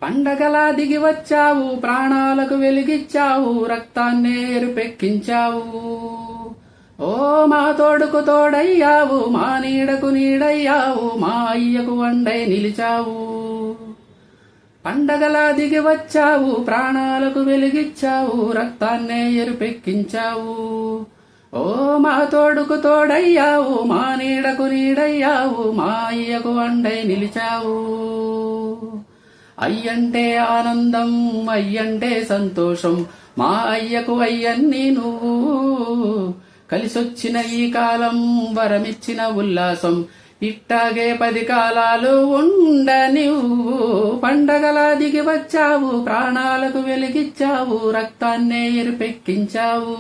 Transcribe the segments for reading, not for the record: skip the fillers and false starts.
పండగలా దిగి వచ్చావు, ప్రాణాలకు వెలిగిచ్చావు, రక్తాన్నే ఎరుపెక్కించావు. ఓ మా తోడుకు తోడయ్యావు, మా నీడకు నీడయ్యావు, మా అయ్యకు వండై నిలిచావు. పండగలా దిగి వచ్చావు, ప్రాణాలకు వెలిగిచ్చావు, రక్తాన్నే ఎరుపెక్కించావు. ఓ మా తోడుకు తోడయ్యావు, మా నీడకు నీడయ్యావు, మా అయ్యకు వండై నిలిచావు. అయ్యంటే ఆనందం, అయ్యంటే సంతోషం, మా అయ్యకు అయ్యన్ని నువ్వు. కలిసొచ్చిన ఈ కాలం వరమిచ్చిన ఉల్లాసం, ఇట్టాగే 10 కాలాలు ఉండ నువ్వు. పండగలా దిగి వచ్చావు, ప్రాణాలకు వెలిగిచ్చావు, రక్తాన్నే ఎరుపెక్కించావు.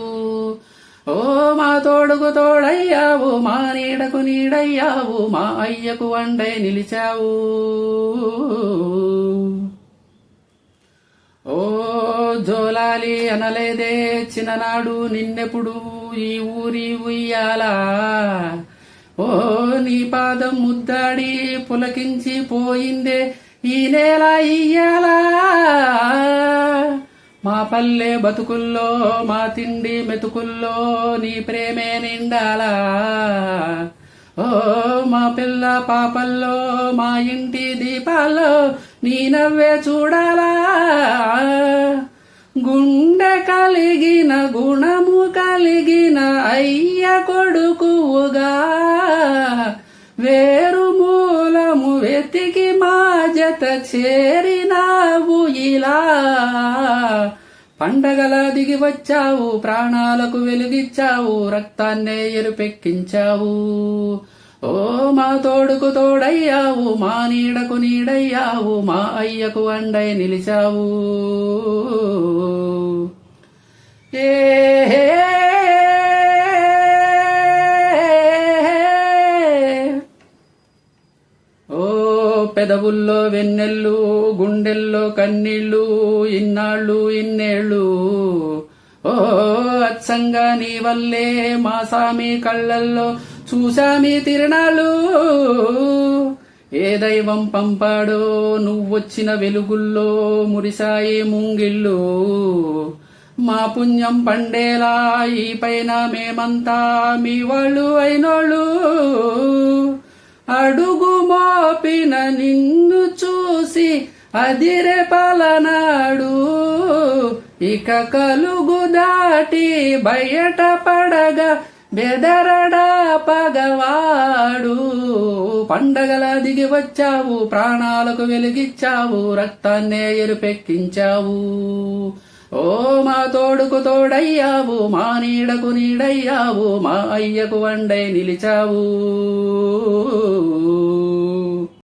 ఓ మా తోడుకు తోడయ్యావు, మా నీడకు నీడయ్యావు, మా అయ్యకు వండై నిలిచావు. ఓ జోలాలి అనలేదే చిన్ననాడు నిన్నెప్పుడు ఈ ఊరి ఉయ్యాలా. ఓ నీ పాదం ముద్దాడి పులకించి పోయిందే ఈ నేల ఇయ్యాలా. మా పల్లె బతుకుల్లో, మా తిండి మెతుకుల్లో నీ ప్రేమే నిండాలా. ఓ మా పిల్ల పాపల్లో, మా ఇంటి దీపాల్లో నీ నవ్వే చూడాలా. గుండె కలిగిన గుణము కలిగిన అయ్య కొడుకువుగా, వేరు మూలము వెతికి మా జత చేరినావు ఇలా. పండగలా దిగి వచ్చావు, ప్రాణాలకు వెలిగిచ్చావు, రక్తాన్నే ఎరుపెక్కించావు. ఓ మా తోడుకు తోడయ్యావు, మా నీడకు నీడయ్యావు, మా అయ్యకు వండై నిలిచావు. ఏ ఓ పెదవుల్లో వెన్నెళ్ళు, గుండెల్లో కన్నీళ్ళు, ఇన్నాళ్ళు ఇన్నేళ్ళు. ఓ అచ్చంగా నీ వల్లే మా సామి కళ్ళల్లో చూసామి తిరణాలు. ఏ దైవం పంపాడో నువ్వొచ్చిన వెలుగుల్లో మురిసాయి ముంగిళ్ళు. మా పుణ్యం పండేలా ఈ పైన మేమంతా మీ వాళ్ళు అయినోళ్ళు. అడుగు మోపిన నిన్ను చూసి అదిరే పలనాడు, ఇక కలుగు దాటి బయట పడగా బెదరడా పగవాడు. పండగలా దిగి వచ్చావు, ప్రాణాలకు వెలిగిచ్చావు, రక్తాన్నే ఎరుపెక్కించావు. ఓ మా తోడుకు తోడయ్యావు, మా నీడకు నీడయ్యావు, మా అయ్యకు వండై నిలిచావు.